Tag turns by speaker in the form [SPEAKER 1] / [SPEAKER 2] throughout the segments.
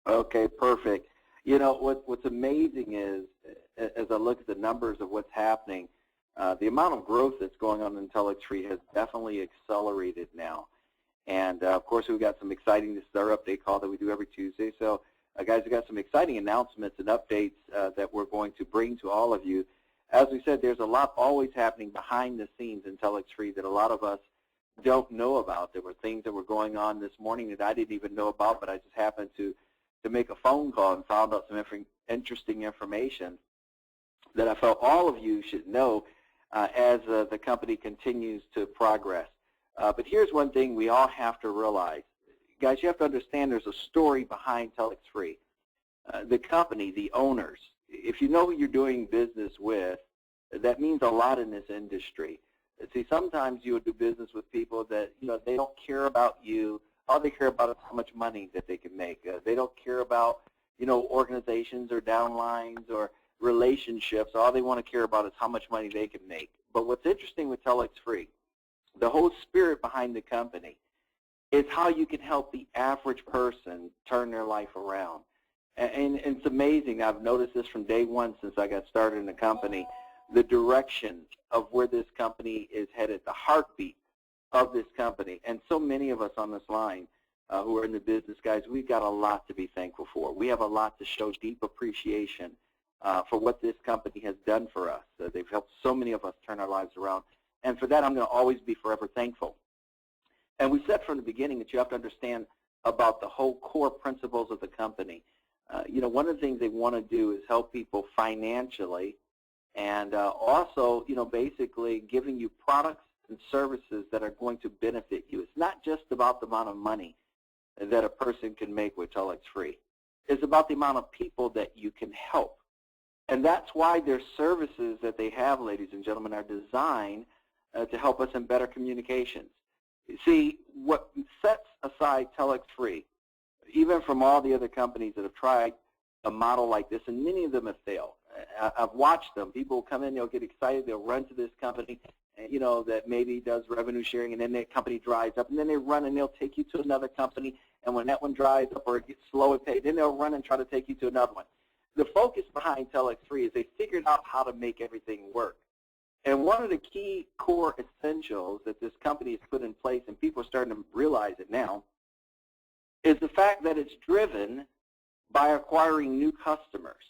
[SPEAKER 1] Okay, perfect. You know, what's amazing is, as I look at the numbers of what's happening, the amount of growth that's going on in TelexFREE has definitely accelerated now. And, of course, we've got some exciting, this is our update call that we do every Tuesday. So, guys, we've got some exciting announcements and updates that we're going to bring to all of you. As we said, there's a lot always happening behind the scenes in TelexFREE that a lot of us don't know about. There were things that were going on this morning that I didn't even know about, but I just happened to make a phone call and found out some interesting information that I felt all of you should know as the company continues to progress. But here's one thing we all have to realize. Guys, you have to understand there's a story behind TelexFREE. The company, the owners, if you know who you're doing business with, that means a lot in this industry. See, sometimes you would do business with people that, you know, they don't care about you. All they care about is how much money that they can make. They don't care about, you know, organizations or downlines or relationships. All they want to care about is how much money they can make. But what's interesting with TelexFREE, the whole spirit behind the company, is how you can help the average person turn their life around. And it's amazing. I've noticed this from day one since I got started in the company, the direction of where this company is headed, the heartbeat of this company. And so many of us on this line who are in the business, guys, we've got a lot to be thankful for. We have a lot to show deep appreciation for what this company has done for us. They've helped so many of us turn our lives around. And for that, I'm going to always be forever thankful. And we said from the beginning that you have to understand about the whole core principles of the company. You know, one of the things they want to do is help people financially and also, you know, basically giving you products and services that are going to benefit you. It's not just about the amount of money that a person can make with TelexFREE. It's about the amount of people that you can help. And that's why their services that they have, ladies and gentlemen, are designed to help us in better communications. You see, what sets aside TelexFREE, even from all the other companies that have tried a model like this, and many of them have failed. I've watched them. People will come in, they'll get excited, they'll run to this company, you know, that maybe does revenue sharing, and then that company dries up, and then they run and they'll take you to another company, and when that one dries up or it gets slow at pay, then they'll run and try to take you to another one. The focus behind TelexFREE is they figured out how to make everything work. And one of the key core essentials that this company has put in place, and people are starting to realize it now, is the fact that it's driven by acquiring new customers.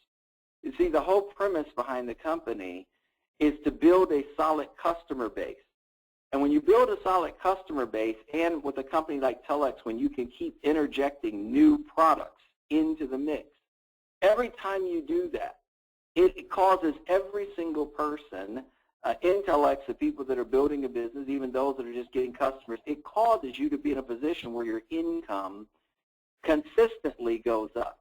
[SPEAKER 1] You see, the whole premise behind the company is to build a solid customer base. And when you build a solid customer base, and with a company like Telex, when you can keep interjecting new products into the mix, every time you do that, it causes every single person in Telex, the people that are building a business, even those that are just getting customers, it causes you to be in a position where your income consistently goes up.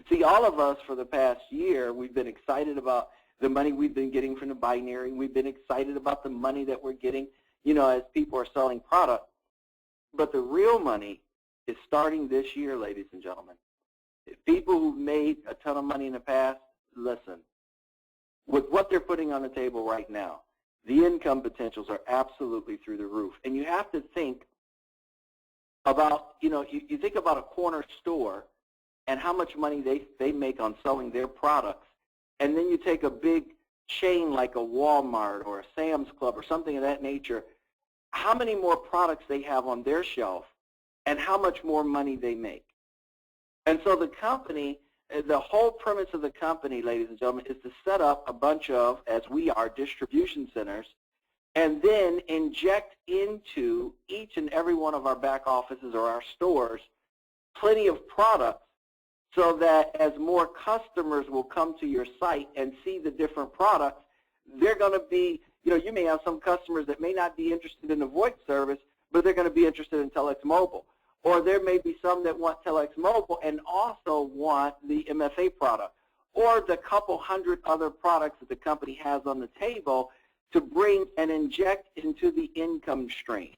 [SPEAKER 1] See, all of us for the past year, we've been excited about the money we've been getting from the binary. We've been excited about the money that we're getting, you know, as people are selling product. But the real money is starting this year, ladies and gentlemen. People who've made a ton of money in the past, listen, with what they're putting on the table right now, the income potentials are absolutely through the roof. And you have to think about, you know, you think about a corner store and how much money they make on selling their products, and then you take a big chain like a Walmart or a Sam's Club or something of that nature, how many more products they have on their shelf and how much more money they make. And so the company, the whole premise of the company, ladies and gentlemen, is to set up a bunch of, as we are, distribution centers, and then inject into each and every one of our back offices or our stores plenty of products, so that as more customers will come to your site and see the different products, they're going to be, you know, you may have some customers that may not be interested in the VoIP service, but they're going to be interested in Telex Mobile. Or there may be some that want Telex Mobile and also want the MFA product, or the couple hundred other products that the company has on the table to bring and inject into the income stream.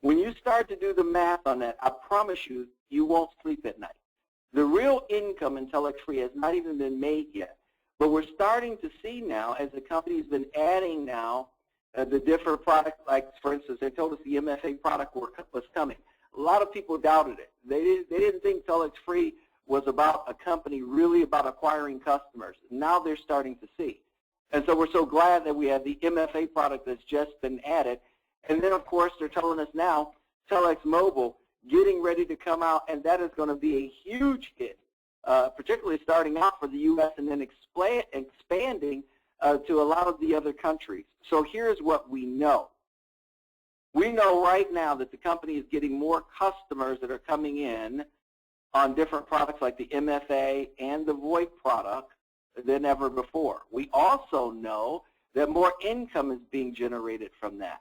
[SPEAKER 1] When you start to do the math on that, I promise you, you won't sleep at night. The real income in TelexFREE has not even been made yet, but we're starting to see now, as the company's been adding now the different products, like, for instance, they told us the MFA product was coming. A lot of people doubted it. They didn't think TelexFREE was about a company really about acquiring customers. Now they're starting to see. And so we're so glad that we have the MFA product that's just been added. And then, of course, they're telling us now, Telex Mobile getting ready to come out, and that is going to be a huge hit, particularly starting out for the U.S. and then expanding to a lot of the other countries. So here's what we know. We know right now that the company is getting more customers that are coming in on different products like the MFA and the VoIP product than ever before. We also know that more income is being generated from that.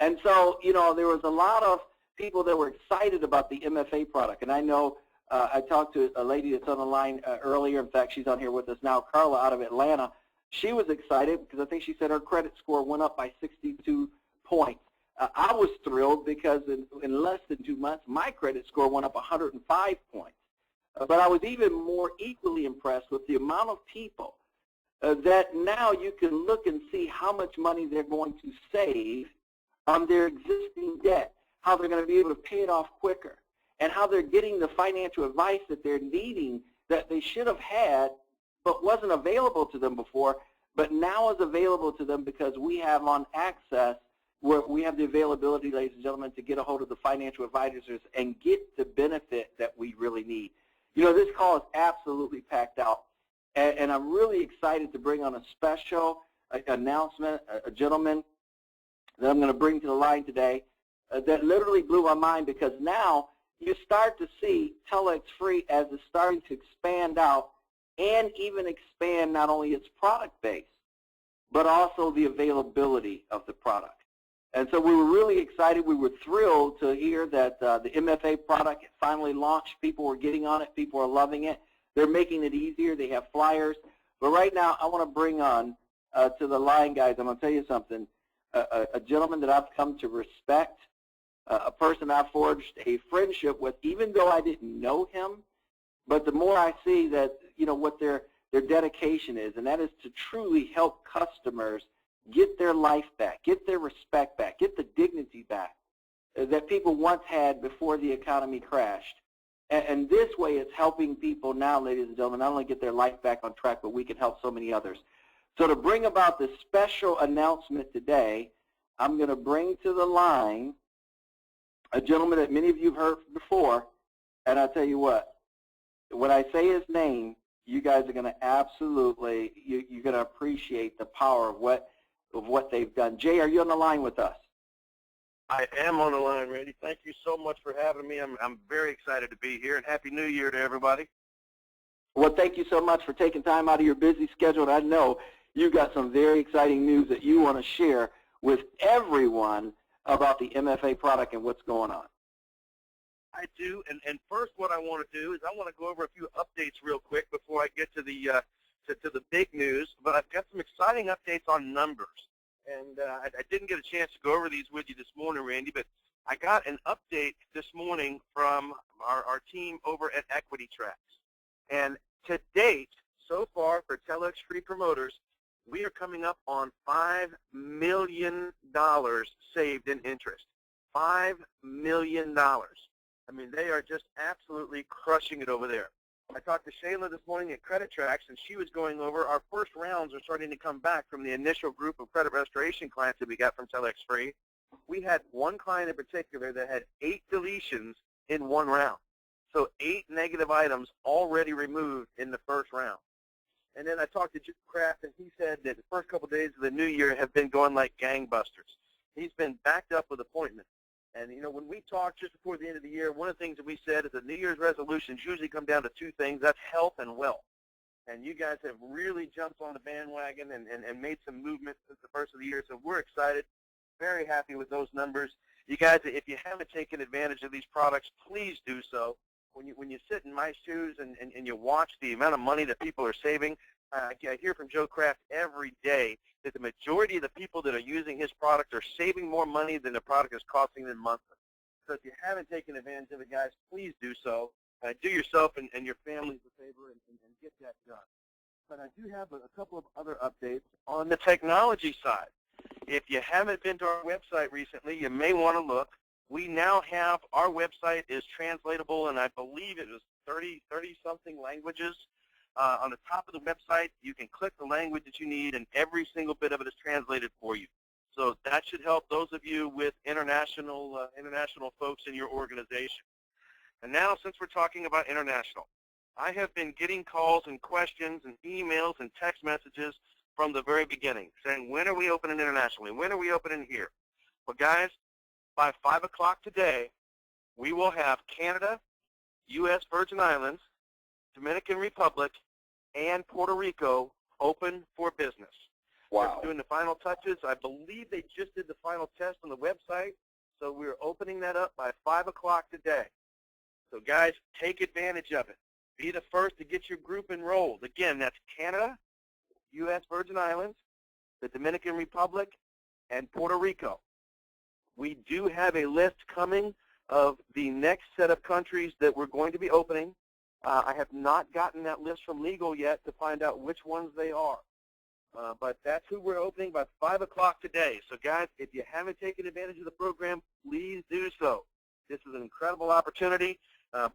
[SPEAKER 1] And so, you know, there was a lot of people that were excited about the MFA product. And I know I talked to a lady that's on the line earlier. In fact, she's on here with us now, Carla out of Atlanta. She was excited because I think she said her credit score went up by 62 points. I was thrilled because in less than 2 months, my credit score went up 105 points. But I was even more equally impressed with the amount of people that now you can look and see how much money they're going to save on their existing debt, how they're going to be able to pay it off quicker, and how they're getting the financial advice that they're needing that they should have had but wasn't available to them before, but now is available to them because we have on Access where we have the availability, ladies and gentlemen, to get a hold of the financial advisors and get the benefit that we really need. You know, this call is absolutely packed out, and I'm really excited to bring on a special announcement, a gentleman that I'm going to bring to the line today that literally blew my mind, because now you start to see TelexFREE as it's starting to expand out and even expand not only its product base, but also the availability of the product. And so we were really excited. We were thrilled to hear that the MFA product finally launched. People were getting on it. People are loving it. They're making it easier. They have flyers. But right now, I want to bring on to the line, guys, I'm going to tell you something, a gentleman that I've come to respect, a person I've forged a friendship with, even though I didn't know him. But the more I see that, you know, what their dedication is, and that is to truly help customers get their life back, get their respect back, get the dignity back that people once had before the economy crashed. And this way it's helping people now, ladies and gentlemen, not only get their life back on track, but we can help so many others. So to bring about this special announcement today, I'm going to bring to the line a gentleman that many of you have heard before, and I'll tell you what, when I say his name, you guys are going to absolutely, you're going to appreciate the power of what they've done. Jay, are you on the line with us?
[SPEAKER 2] I am on the line, Randy. Thank you so much for having me. I'm very excited to be here, and Happy New Year to everybody.
[SPEAKER 1] Well, thank you so much for taking time out of your busy schedule. And I know you've got some very exciting news that you want to share with everyone about the MFA product and what's going on.
[SPEAKER 2] I do, and first what I want to do is I want to go over a few updates real quick before I get to the big news, but I've got some exciting updates on numbers. And I didn't get a chance to go over these with you this morning, Randy, but I got an update this morning from our team over at Equity Tracks. And to date, so far for TelexFREE promoters, we are coming up on $5 million saved in interest. $5 million. I mean, they are just absolutely crushing it over there. I talked to Shayla this morning at Credit Tracks, and she was going over our first rounds are starting to come back from the initial group of credit restoration clients that we got from TelexFREE. We had one client in particular that had 8 deletions in one round. So 8 negative items already removed in the first round. And then I talked to Joe Kraft, and he said that the first couple of days of the new year have been going like gangbusters. He's been backed up with appointments. And, you know, when we talked just before the end of the year, one of the things that we said is that New Year's resolutions usually come down to 2 things. That's health and wealth. And you guys have really jumped on the bandwagon and made some movement since the first of the year. So we're excited, very happy with those numbers. You guys, if you haven't taken advantage of these products, please do so. When you sit in my shoes and you watch the amount of money that people are saving, I hear from Joe Kraft every day that the majority of the people that are using his product are saving more money than the product is costing them monthly. So if you haven't taken advantage of it, guys, please do so. Do yourself and your families a favor and get that done. But I do have a couple of other updates on the technology side. If you haven't been to our website recently, you may want to look. We now have, our website is translatable in, I believe it was 30-something languages. On the top of the website, you can click the language that you need, and every single bit of it is translated for you. So that should help those of you with international folks in your organization. And now, since we're talking about international, I have been getting calls and questions and emails and text messages from the very beginning saying, when are we opening internationally? When are we opening here? Well, guys, by 5 o'clock today, we will have Canada, U.S. Virgin Islands, Dominican Republic, and Puerto Rico open for business.
[SPEAKER 1] Wow.
[SPEAKER 2] They're doing the final touches. I believe they just did the final test on the website, so we're opening that up by 5 o'clock today. So, guys, take advantage of it. Be the first to get your group enrolled. Again, that's Canada, U.S. Virgin Islands, the Dominican Republic, and Puerto Rico. We do have a list coming of the next set of countries that we're going to be opening. I have not gotten that list from legal yet to find out which ones they are. But that's who we're opening by 5 o'clock today. So, guys, if you haven't taken advantage of the program, please do so. This is an incredible opportunity.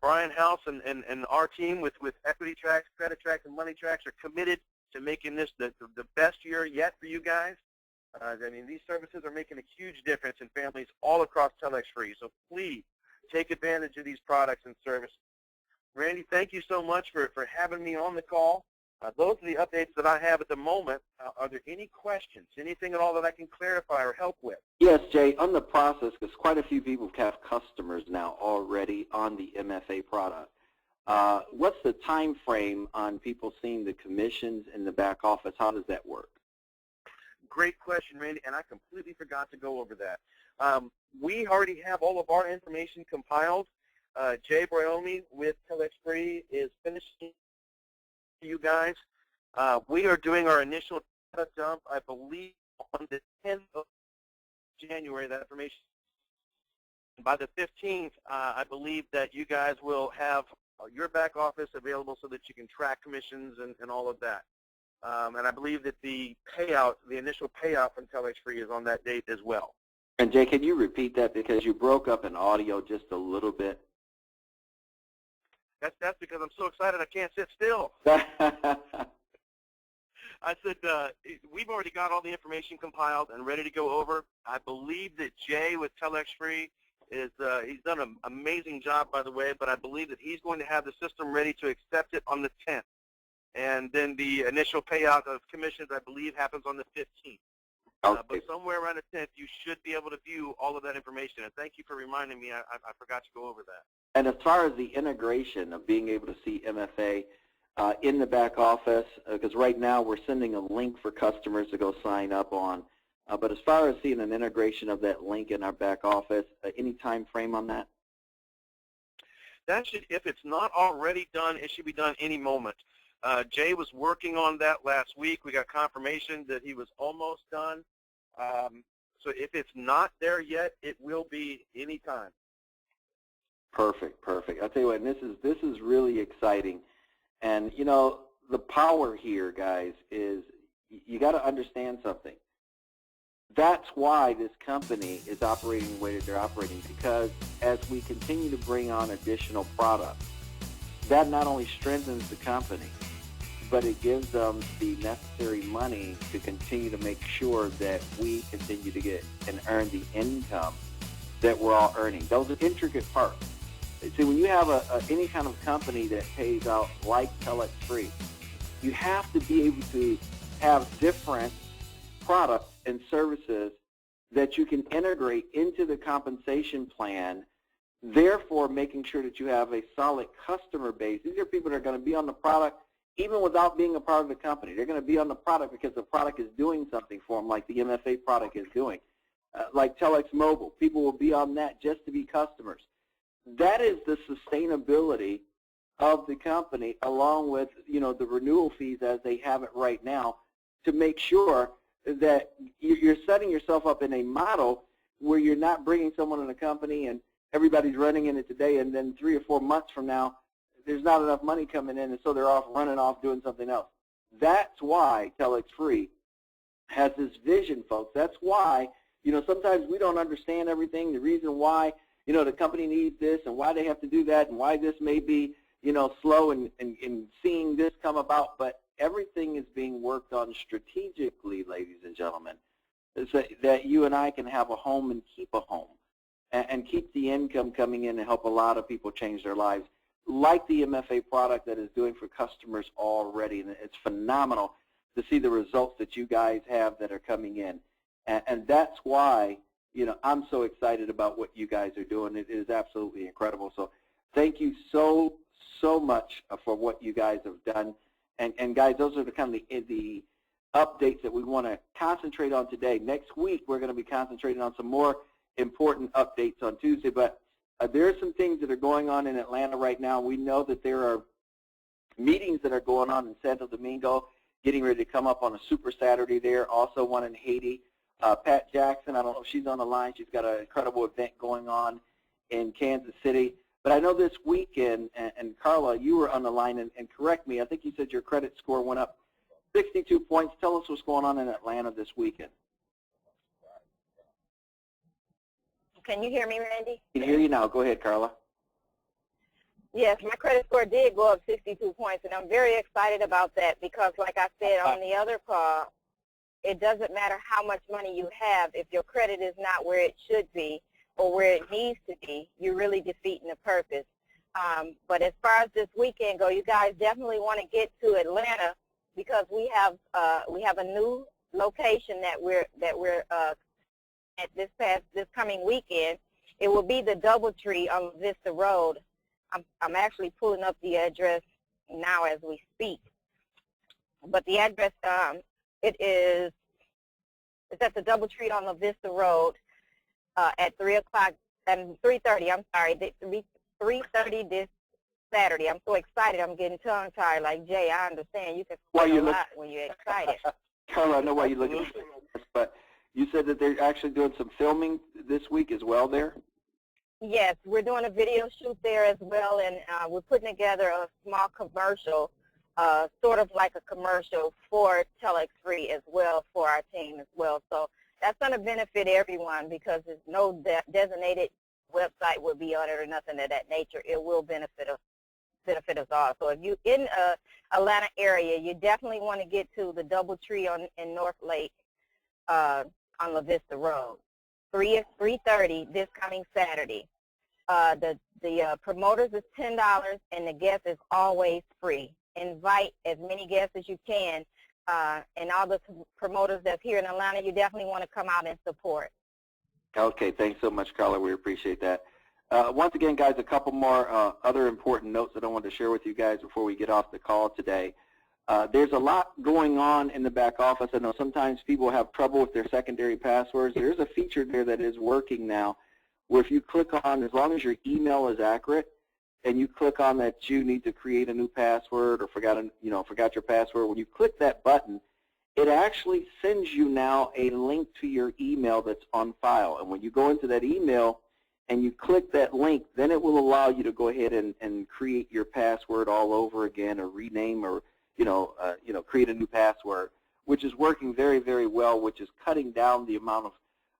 [SPEAKER 2] Brian House and our team with Equity Tracks, Credit Tracks, and Money Tracks are committed to making this the best year yet for you guys. I mean, these services are making a huge difference in families all across TelexFREE. So please take advantage of these products and services. Randy, thank you so much for having me on the call. Those are the updates that I have at the moment. Are there any questions, anything at all that I can clarify or help with?
[SPEAKER 1] Yes, Jay, on the process, because quite a few people have customers now already on the MFA product. What's the time frame on people seeing the commissions in the back office? How does that work?
[SPEAKER 2] Great question, Randy, and I completely forgot to go over that. We already have all of our information compiled. Jay Briomi with TelexFREE is finishing you guys. We are doing our initial data dump, I believe, on the 10th of January, that information. By the 15th, I believe that you guys will have your back office available so that you can track commissions and all of that. And I believe that the payout, the initial payout from TelexFREE is on that date as well.
[SPEAKER 1] And Jay, can you repeat that because you broke up in audio just a little bit?
[SPEAKER 2] That's because I'm so excited I can't sit still. I said we've already got all the information compiled and ready to go over. I believe that Jay with TelexFREE is he's done an amazing job, by the way, but I believe that he's going to have the system ready to accept it on the 10th. And then the initial payout of commissions, I believe, happens on the 15th.
[SPEAKER 1] Okay.
[SPEAKER 2] But somewhere around the 10th, you should be able to view all of that information. And thank you for reminding me. I forgot to go over that.
[SPEAKER 1] And as far as the integration of being able to see MFA in the back office, because right now we're sending a link for customers to go sign up on, but as far as seeing an integration of that link in our back office, any time frame on that?
[SPEAKER 2] That should, if it's not already done, it should be done any moment. Jay was working on that last week. We got confirmation that he was almost done. So if it's not there yet, it will be any time.
[SPEAKER 1] Perfect, perfect. I'll tell you what, and this is really exciting. And, you know, the power here, guys, is you got to understand something. That's why this company is operating the way that they're operating, because as we continue to bring on additional products, that not only strengthens the company, but it gives them the necessary money to continue to make sure that we continue to get and earn the income that we're all earning. Those are intricate parts. See, when you have any kind of company that pays out like TelexFREE, you have to be able to have different products and services that you can integrate into the compensation plan, therefore making sure that you have a solid customer base. These are people that are going to be on the product even without being a part of the company. They're going to be on the product because the product is doing something for them, like the MFA product is doing. Like Telex Mobile, people will be on that just to be customers. That is the sustainability of the company, along with, you know, the renewal fees as they have it right now, to make sure that you're setting yourself up in a model where you're not bringing someone in a company and everybody's running in it today, and then 3 or 4 months from now, there's not enough money coming in, and so they're off running off doing something else. That's why TelexFREE has this vision, folks. That's why, you know, sometimes we don't understand everything, the reason why, you know, the company needs this and why they have to do that and why this may be, slow in seeing this come about, but everything is being worked on strategically, ladies and gentlemen, so that you and I can have a home and keep a home and keep the income coming in and help a lot of people change their lives, like the MFA product that is doing for customers already. And it's phenomenal to see the results that you guys have that are coming in. And that's why, I'm so excited about what you guys are doing. It is absolutely incredible. So thank you so much for what you guys have done. And guys, those are the kind of the updates that we want to concentrate on today. Next week, we're going to be concentrating on some more important updates on Tuesday. But there are some things that are going on in Atlanta right now. We know that there are meetings that are going on in Santo Domingo, getting ready to come up on a Super Saturday there. Also one in Haiti. Pat Jackson, I don't know if she's on the line. She's got an incredible event going on in Kansas City. But I know this weekend, and Carla, you were on the line, and correct me, I think you said your credit score went up 62 points. Tell us what's going on in Atlanta this weekend.
[SPEAKER 3] Can you hear me, Randy?
[SPEAKER 1] I can hear you now. Go ahead, Carla.
[SPEAKER 3] Yes, my credit score did go up 62 points, and I'm very excited about that because, like I said on the other call, it doesn't matter how much money you have. If your credit is not where it should be or where it needs to be, you're really defeating the purpose. But as far as this weekend go, you guys definitely want to get to Atlanta because we have a new location that we're at this coming weekend. It will be the DoubleTree on Vista Road. I'm actually pulling up the address now as we speak. But the address it's at the DoubleTree on La Vista Road at 3:30. I'm sorry, 3:30 this Saturday. I'm so excited. I'm getting tongue-tied. Like Jay, I understand. You can sweat a lot when you're excited.
[SPEAKER 1] Carla, I know why you're looking at this, but you said that they're actually doing some filming this week as well there?
[SPEAKER 3] Yes, we're doing a video shoot there as well, and we're putting together a small commercial, sort of like a commercial for TelexFREE as well, for our team as well. So that's going to benefit everyone because there's no designated website will be on it or nothing of that nature. It will benefit us all. So if you're in Atlanta area, you definitely want to get to the DoubleTree in North Lake on La Vista Road, 3:30 this coming Saturday. The promoters is $10 and the guest is always free. Invite as many guests as you can, and all the promoters that's here in Atlanta, you definitely want to come out and support.
[SPEAKER 1] Okay, thanks so much, Carla. We appreciate that. Once again, guys, a couple more other important notes that I wanted to share with you guys before we get off the call today. There's a lot going on in the back office. I know sometimes people have trouble with their secondary passwords. There's a feature there that is working now where if you click on, as long as your email is accurate, and you click on that you need to create a new password or forgot your password, when you click that button, it actually sends you now a link to your email that's on file. And when you go into that email and you click that link, then it will allow you to go ahead and create your password all over again or rename or create a new password, which is working very, very well, which is cutting down the amount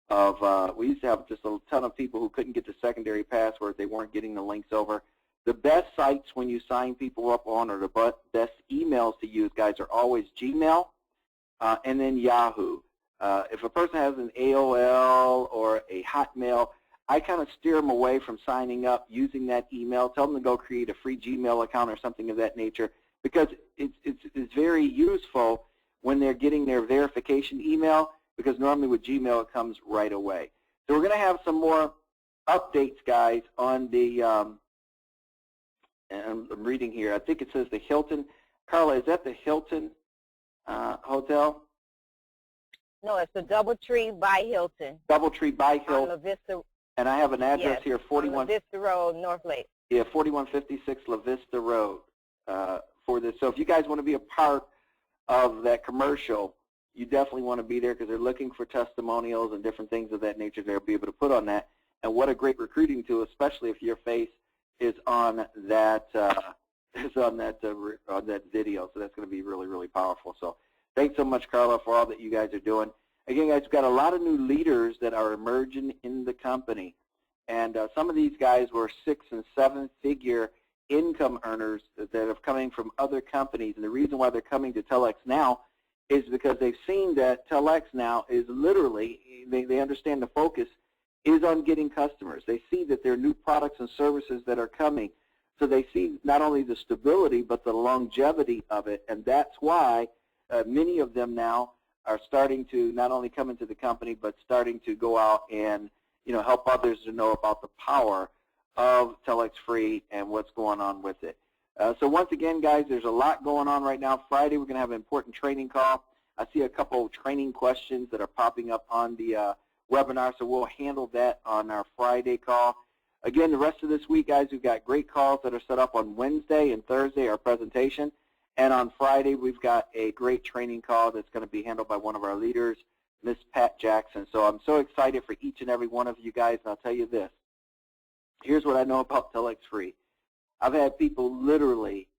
[SPEAKER 1] of we used to have just a ton of people who couldn't get the secondary password. They weren't getting the links over. The best sites when you sign people up on, or the best emails to use, guys, are always Gmail and then Yahoo. If a person has an AOL or a Hotmail, I kind of steer them away from signing up using that email. Tell them to go create a free Gmail account or something of that nature, because it's very useful when they're getting their verification email, because normally with Gmail it comes right away. So we're going to have some more updates, guys, on the, and I'm reading here, I think it says the Hilton. Carla, is that the Hilton Hotel?
[SPEAKER 3] No, it's the DoubleTree by Hilton.
[SPEAKER 1] DoubleTree by Hilton.
[SPEAKER 3] On La Vista.
[SPEAKER 1] And I have an address here, 41.
[SPEAKER 3] On La Vista Road, North Lake.
[SPEAKER 1] Yeah, 4156 La Vista Road for this. So if you guys want to be a part of that commercial, you definitely want to be there because they're looking for testimonials and different things of that nature they'll be able to put on that. And what a great recruiting tool, especially if your face is on that on that video. So that's going to be really, really powerful. So thanks so much, Carla, for all that you guys are doing. Again, guys, we've got a lot of new leaders that are emerging in the company. And some of these guys were 6- and 7-figure income earners that are coming from other companies, and the reason why they're coming to Telex now is because they've seen that Telex now is literally, they understand the focus is on getting customers. They see that there are new products and services that are coming. So they see not only the stability, but the longevity of it, and that's why many of them now are starting to not only come into the company, but starting to go out and help others to know about the power of TelexFREE and what's going on with it. So once again, guys, there's a lot going on right now. Friday, we're going to have an important training call. I see a couple of training questions that are popping up on the webinar, so we'll handle that on our Friday call. Again, the rest of this week, guys, we've got great calls that are set up on Wednesday and Thursday, our presentation. And on Friday, we've got a great training call that's going to be handled by one of our leaders, Miss Pat Jackson. So I'm so excited for each and every one of you guys, and I'll tell you this. Here's what I know about TelexFREE. I've had people literally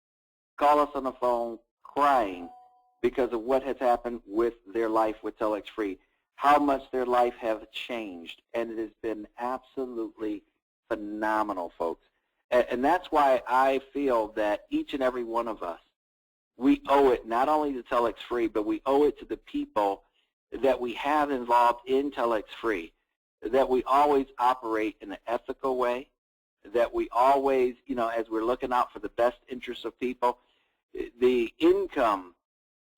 [SPEAKER 1] call us on the phone crying because of what has happened with their life with TelexFREE, how much their life has changed, and it has been absolutely phenomenal, folks. And that's why I feel that each and every one of us, we owe it not only to TelexFREE, but we owe it to the people that we have involved in TelexFREE, that we always operate in an ethical way, that we always, as we're looking out for the best interests of people, the income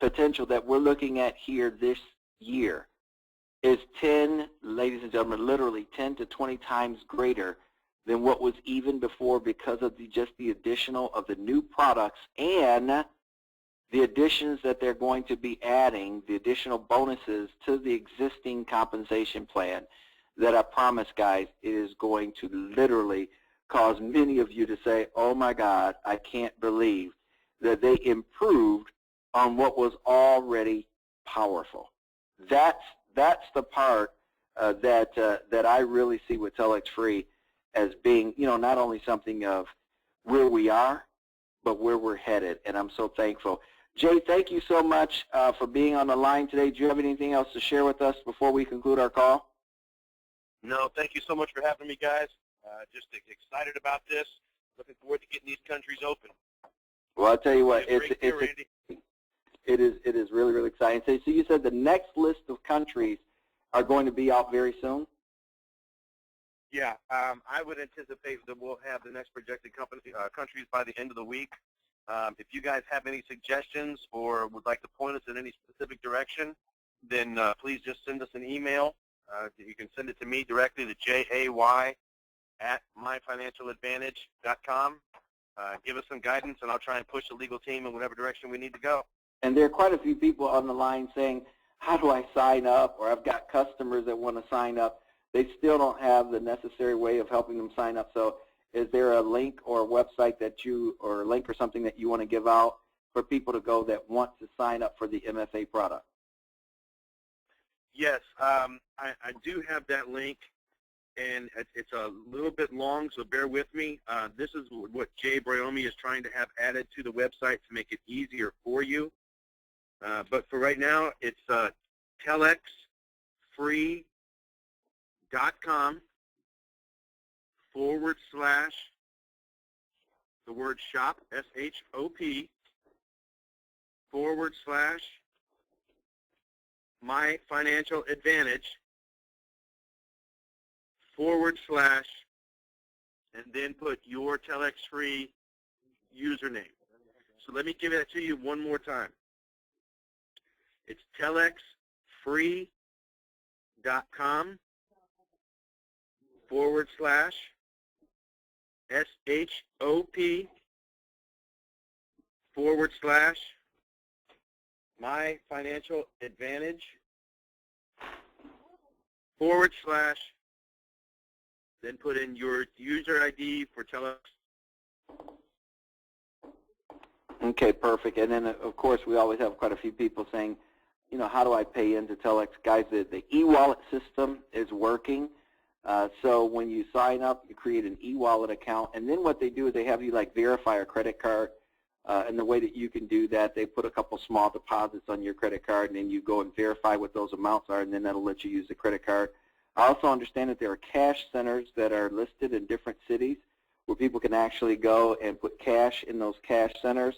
[SPEAKER 1] potential that we're looking at here this year is 10, ladies and gentlemen, literally 10 to 20 times greater than what was even before because of just the additional of the new products and the additions that they're going to be adding, the additional bonuses to the existing compensation plan that I promise, guys, is going to literally cause many of you to say, oh my God, I can't believe that they improved on what was already powerful. That's the part that I really see with TelexFREE as being, not only something of where we are, but where we're headed, and I'm so thankful. Jay, thank you so much for being on the line today. Do you have anything else to share with us before we conclude our call?
[SPEAKER 2] No, thank you so much for having me, guys. Just excited about this. Looking forward to getting these countries open.
[SPEAKER 1] Well, I'll tell you what, it is really, really exciting. So you said the next list of countries are going to be out very soon?
[SPEAKER 2] Yeah, I would anticipate that we'll have the next projected countries by the end of the week. If you guys have any suggestions or would like to point us in any specific direction, then please just send us an email. You can send it to me directly to jay@myfinancialadvantage.com. Give us some guidance, and I'll try and push the legal team in whatever direction we need to go.
[SPEAKER 1] And there are quite a few people on the line saying, how do I sign up? Or I've got customers that want to sign up. They still don't have the necessary way of helping them sign up. So is there a link or a website that or a link or something that you want to give out for people to go that want to sign up for the MFA product?
[SPEAKER 2] Yes, I do have that link, and it's a little bit long, so bear with me. This is what Jay Briomi is trying to have added to the website to make it easier for you. But for right now, it's TelexFREE.com / the word shop, S-H-O-P, / My Financial Advantage / and then put your TelexFREE username. So let me give it to you one more time. It's TelexFREE.com / S-H-O-P / My Financial Advantage / then put in your user ID for Telex.
[SPEAKER 1] Okay, perfect. And then, of course, we always have quite a few people saying, how do I pay into Telex? Guys, the e-wallet system is working. So when you sign up, you create an e-wallet account, and then what they do is they have you verify a credit card, and the way that you can do that, they put a couple small deposits on your credit card, and then you go and verify what those amounts are, and then that'll let you use the credit card. I also understand that there are cash centers that are listed in different cities where people can actually go and put cash in those cash centers.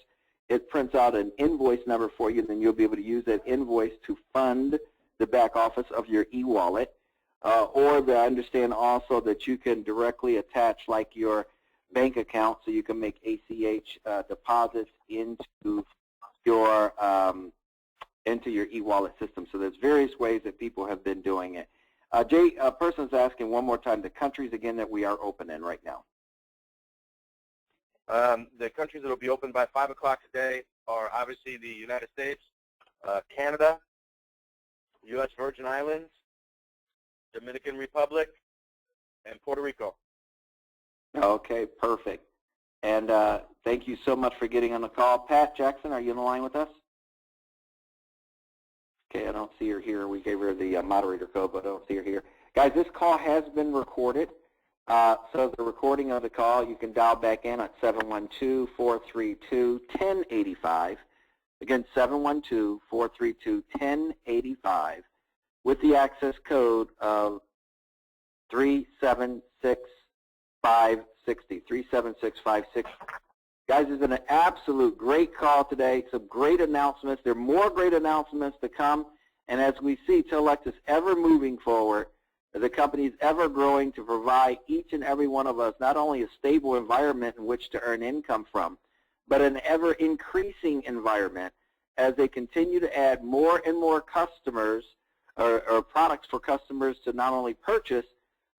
[SPEAKER 1] It prints out an invoice number for you, and then you'll be able to use that invoice to fund the back office of your e-wallet. Or I understand also that you can directly attach like your bank account, so you can make ACH deposits into your e-wallet system. So there's various ways that people have been doing it. Jay, a person's asking one more time the countries again that we are open in right now.
[SPEAKER 2] The countries that will be open by 5 o'clock today are obviously the United States, Canada, U.S. Virgin Islands, Dominican Republic, and Puerto Rico.
[SPEAKER 1] Okay, perfect. And thank you so much for getting on the call. Pat Jackson, are you on the line with us? Okay, I don't see her here. We gave her the moderator code, but I don't see her here. Guys, this call has been recorded. So the recording of the call, you can dial back in at 712-432-1085. Again, 712-432-1085 with the access code of 376-560. Guys, it's been an absolute great call today. Some great announcements. There are more great announcements to come. And as we see, Telex is ever moving forward. The company is ever growing to provide each and every one of us not only a stable environment in which to earn income from, but an ever increasing environment as they continue to add more and more customers or products for customers to not only purchase,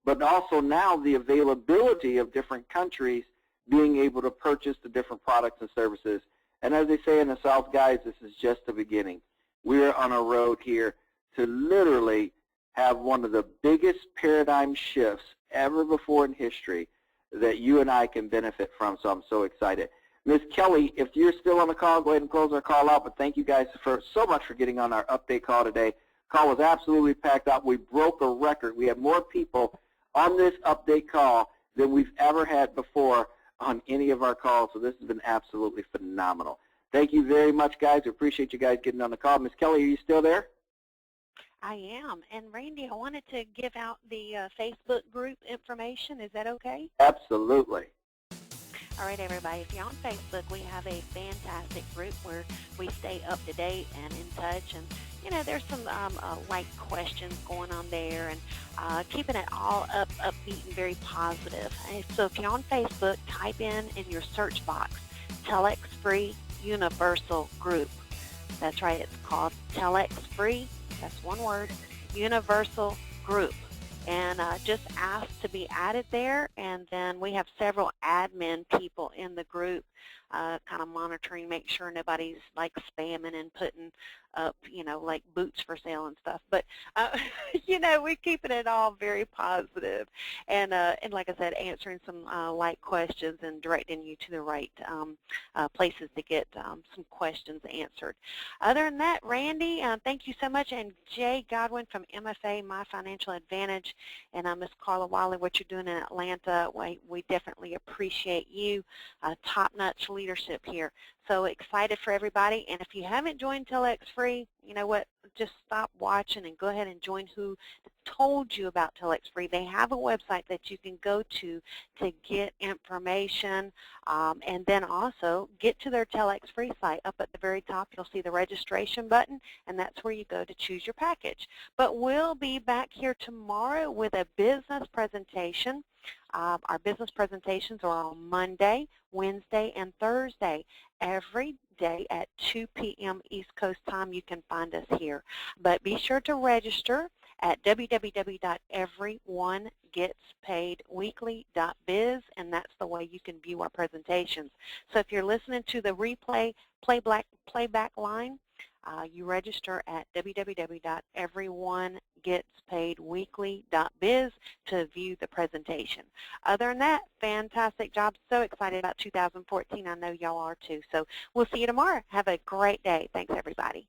[SPEAKER 1] but also now the availability of different countries being able to purchase the different products and services. And as they say in the South, guys, this is just the beginning. We're on a road here to literally have one of the biggest paradigm shifts ever before in history that you and I can benefit from, so I'm so excited. Ms. Kelly, if you're still on the call, go ahead and close our call out, but thank you guys so much for getting on our update call today. Call was absolutely packed out. We broke a record. We had more people on this update call than we've ever had before on any of our calls, so this has been absolutely phenomenal. Thank you very much, guys. We appreciate you guys getting on the call. Ms. Kelly, are you still there?
[SPEAKER 4] I am. And Randy, I wanted to give out the Facebook group information. Is that okay?
[SPEAKER 1] Absolutely.
[SPEAKER 4] All right, everybody. If you're on Facebook, we have a fantastic group where we stay up to date and in touch. And, you know, there's some like questions going on there and keeping it all upbeat and very positive. And so if you're on Facebook, type in your search box, TelexFREE Universal Group. That's right. It's called TelexFREE. That's one word, Universal Group. And just ask to be added there, and then we have several admin people in the group kind of monitoring, make sure nobody's like spamming and putting up, you know, like boots for sale and stuff. But, you know, we're keeping it all very positive. And like I said, answering some like questions and directing you to the right places to get some questions answered. Other than that, Randy, thank you so much. And Jay Godwin from MFA, My Financial Advantage, and Ms. Carla Wiley, what you're doing in Atlanta, we definitely appreciate you. Top-notch leadership here. So excited for everybody. And if you haven't joined TelexFREE, you know what, just stop watching and go ahead and join who told you about TelexFREE. They have a website that you can go to get information, and then also get to their TelexFREE site. Up at the very top, you'll see the registration button, and that's where you go to choose your package. But we'll be back here tomorrow with a business presentation. Our business presentations are on Monday, Wednesday, and Thursday. Every day at 2 p.m. East Coast time, you can find us here. But be sure to register at www.everyonegetspaidweekly.biz, and that's the way you can view our presentations. So if you're listening to the playback line, you register at www.everyonegetspaidweekly.biz to view the presentation. Other than that, fantastic job. So excited about 2014. I know y'all are too. So we'll see you tomorrow. Have a great day. Thanks, everybody.